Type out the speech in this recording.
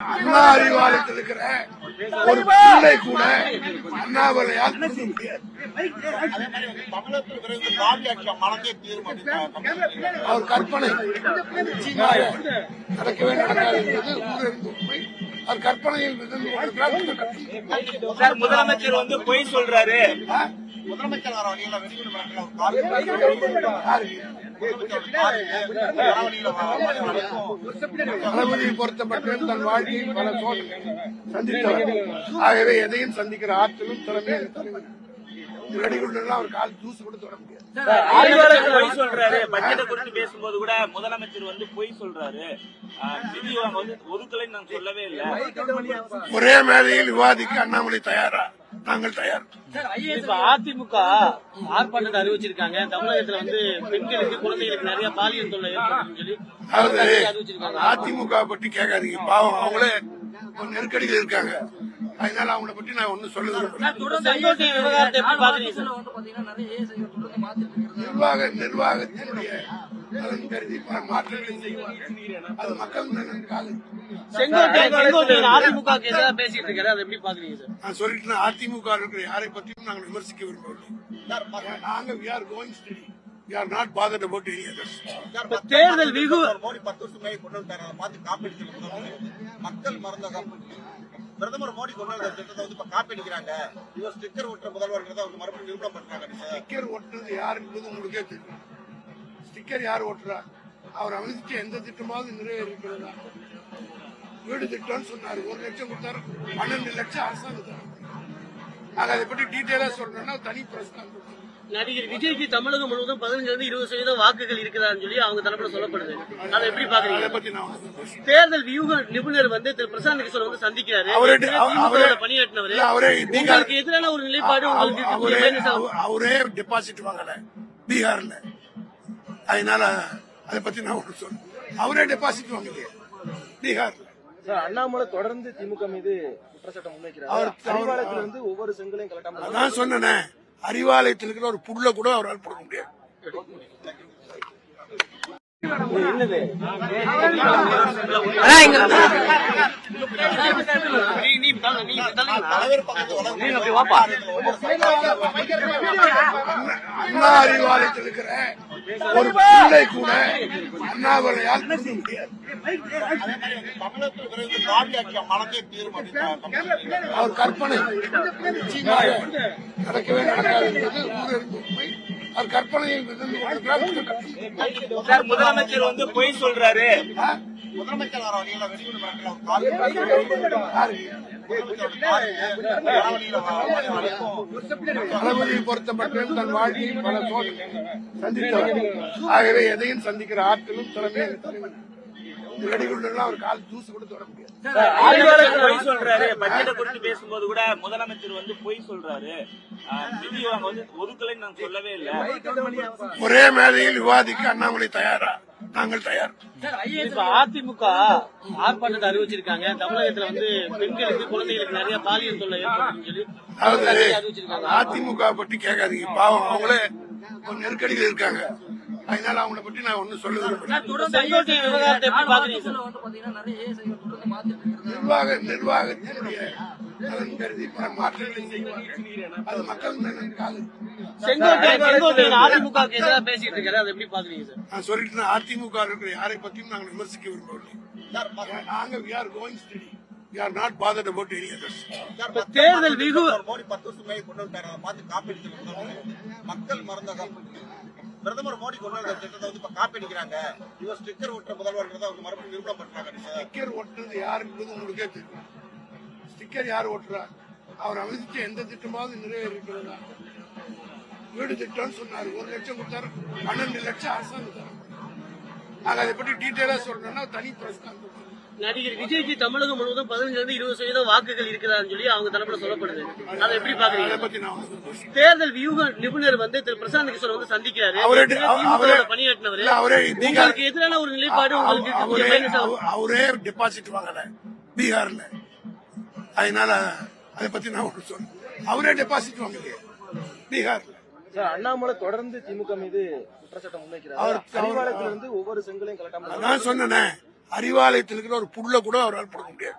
அண்ணா அறிவாலயத்தில் இருக்கிற ஒரு பிள்ளை கூட அண்ணாமலையால் கொடுக்க முடியாது. அவர் கற்பனை நடக்கவே நடக்காது என்பது ஊரறிந்த உண்மை. அவர் கற்பனையில் மிதந்து கொண்டிருக்கிறார். முதலமைச்சர் வந்து பொய் சொல்றாரு. முதலமைச்சர் தளபதியை பொறுத்தப்பட்ட தன் வாழ்க்கையில் பல சோதனை சந்தித்தவர். ஆகவே எதையும் சந்திக்கிற ஆற்றலும் திறமையும் வெடிகுண்டெல்லாம் அவர் கால் தூசு கொடுத்து வர முடியாது. பொய் சொல்றாரு. பட்ஜெட்டை குறித்து பேசும்போது கூட முதலமைச்சர் வந்து பொய் சொல்றாரு. நிதி வந்து ஒதுக்கலைன்னு நான் சொல்லவே இல்லை. ஒரே மேடையில் விவாதிக்க அண்ணாமலை தயாரா? நாங்கள் தயார். இப்ப அதிமுக ஆர்ப்பாட்டத்தை அறிவிச்சிருக்காங்க. தமிழகத்துல வந்து பெண்களுக்கு குழந்தைகளுக்கு நிறைய பாலியல் தொல்லை ஏற்படுதுன்னு சொல்லி அறிவிச்சிருக்காங்க. அதிமுக பற்றி கேட்காதீங்க, பாவம் அவங்களே நெருக்கடியில் இருக்காங்க. அதனால அவங்கள பற்றி நான் ஒன்னும் சொல்ல செங்கோட்டை விவகாரத்தை எப்படி பாக்குறீங்க? நிர்வாகத்தினுடைய நலன் கருதி பல மாற்றங்களை செய்வார்கள். அது மக்கள் நலனுக்காக. செங்கோட்டை அதிமுக பேசிட்டு இருக்காரு, அதை எப்படி பாக்குறீங்க சார்? நான் சொல்லிட்டு அதிமுக இருக்கிற யாரை பற்றியும் நாங்கள் விமர்சிக்க விரும்பவில்லை. நாங்க we are going steady. We are not bothered about any others. தேர்தல் விகு மோடி 10 வருஷம் மேலே கொண்டு வந்தாரு. பார்த்து காப்பீடு மக்கள் மறந்த பிரதமர் மோடி கொண்டு வந்த திட்டத்தை வந்து இப்ப காப்பீடிக்கிறாங்க. இவர் ஸ்டிக்கர் ஒட்டுற முதல்வர்கிறத அவங்க மறுபடியும் நிரூபணம் பண்றாங்க. ஸ்டிக்கர் ஒட்டுறது யார் என்பது உங்களுக்கே தெரியும். ஸ்டிக்கர் யார் ஓட்டுறா? அவர் அமைச்ச எந்த திட்டமாவது நிறைவேறிக்கிறதா? வீடு திட்டம்னு சொன்னாரு, 1 லட்சம் கொடுத்தாரு, 12 லட்சம் அரசாங்கம். நாங்க அதை பற்றி டீட்டெயிலா சொல்றோம்னா தனி பிரஸ் கான்ஃபரன்ஸ். நடிகர் விஜய்க்கு தமிழகம் முழுவதும் 15-20% வாக்குகள் இருக்கிறான்னு சொல்லி அவங்க தரப்புல சொல்லப்படுது. அதை எப்படி பாக்குறீங்க? அதை பத்தி நான் தேர்தல் வியூக நிபுணர் வந்து திரு பிரசாந்த் கிஷோர் வந்து சந்திக்கிறாரு. பணியாற்றினவர் உங்களுக்கு எதிரான ஒரு நிலைப்பாடு அவரே டெபாசிட் வாங்கல பீகார்ல. அதனால அதை பத்தி நான் ஒன்று சொல்றேன். அவரே டெபாசிட் வாங்கலையே பீகார்ல. அண்ணாமலை தொடர்ந்து திமுக மீது குற்றச்சாட்டு முன்வைக்கிறார். வந்து ஒவ்வொரு செங்கலையும் கலட்டாம நான் சொன்னேனே, அறிவாலயத்தில் இருக்கிற ஒரு புல்ல கூட அவரால் போட முடியாது. அண்ணா அறிவாலயத்தில் இருக்கிற ஒரு பிள்ளை கூட அண்ணாமலையால் கொடுக்க முடியாது. அவர் கற்பனை நடக்கவே நடக்காது என்பது ஊரறிந்த உண்மை. அவர் கற்பனையில் மிதந்து கொண்டிருக்கிறார். முதலமைச்சர் வந்து பொய் சொல்றாரு. முதலமைச்சர் தளபதியை பொறுத்தப்பட்ட தன் வாழ்க்கையில் பல சோதனை சந்தித்தவர். ஆகவே எதையும் சந்திக்கிற ஆற்றலும் திறமையும் வெடிகுண்டெல்லாம் அவர் கால் தூசு கொடுத்து வர முடியாது. பொய் சொல்றாரு. பட்ஜெட்டை குறித்து பேசும்போது கூட முதலமைச்சர் வந்து பொய் சொல்றாரு. நிதி வந்து ஒதுக்கலைன்னு நான் சொல்லவே இல்லை. ஒரே மேடையில் விவாதிக்க அண்ணாமலை தயாரா? நாங்கள் தயார். இப்ப அதிமுக ஆர்ப்பாட்டத்தை அறிவிச்சிருக்காங்க. தமிழகத்துல வந்து பெண்களுக்கு குழந்தைகளுக்கு நிறைய பாலியல் தொல்லை ஏற்படுதுன்னு சொல்லி அறிவிச்சிருக்காங்க. அதிமுக பற்றி கேட்காதீங்க, பாவம் அவங்களே நெருக்கடியில் இருக்காங்க. அதனால அவங்கள பற்றி நான் ஒன்னும் சொல்ல விரும்புறேன். செங்கோட்டை விவகாரத்தை எப்படி பாக்குறீங்க? நிர்வாகத்தினுடைய நலன் கருதி பல மாற்றங்களை செய்வார்கள். அது மக்கள் நலனுக்காக. செங்கோட்டை அதிமுக பேசிட்டு இருக்காரு, அதை எப்படி பாக்குறீங்க சார்? நான் சொல்லிட்டு அதிமுக இருக்கிற யாரை பற்றியும் நாங்கள் விமர்சிக்க விரும்பவில்லை. நாங்க we are going steady. We are not bothered about any others. தேர்தல் விகு மோடி 10 வருஷம் மேலே கொண்டு வந்தாரு. பார்த்து காப்பீடு மக்கள் மறந்த பிரதமர் மோடி கொண்டு வந்த திட்டத்தை வந்து இப்ப காப்பீடிக்கிறாங்க. இவர் ஸ்டிக்கர் ஒட்டுற முதல்வர்கிறத அவங்க மறுபடியும் நிரூபணம் பண்றாங்க. ஸ்டிக்கர் ஒட்டுறது யார் என்பது உங்களுக்கே தெரியும். ஸ்டிக்கர் யார் ஓட்டுறா? அவர் அமைச்ச எந்த திட்டமாவது நிறைவேறிக்கிறதா? வீடு திட்டம்னு சொன்னாரு, 1 லட்சம் கொடுத்தாரு, 12 லட்சம் அரசாங்கம். நாங்க அதை பற்றி டீட்டெயிலா சொல்றோம்னா தனி பிரஸ் கான்ஃபரன்ஸ். நடிகர் விஜய்க்கு தமிழகம் முழுவதும் 15-20% வாக்குகள் இருக்கிறான்னு சொல்லி அவங்க தரப்புல சொல்லப்படுது. அதை எப்படி பாக்குறீங்க? அதை பத்தி நான் தேர்தல் வியூக நிபுணர் வந்து திரு பிரசாந்த் கிஷோர் வந்து சந்திக்கிறாரு. பணியாற்றினவர் உங்களுக்கு எதிரான ஒரு நிலைப்பாடு அவரே டெபாசிட் வாங்கல பீகார்ல. அதனால அதை பத்தி நான் ஒன்று சொல்றேன். அவரே டெபாசிட் வாங்கலையே பீகார்ல. அண்ணாமலை தொடர்ந்து திமுக மீது குற்றச்சாட்டு முன்வைக்கிறார். வந்து ஒவ்வொரு செங்கலையும் கலட்டாம நான் சொன்னேன், அறிவாலயத்தில் இருக்கிற ஒரு புல்ல கூட அவரால் போட முடியாது.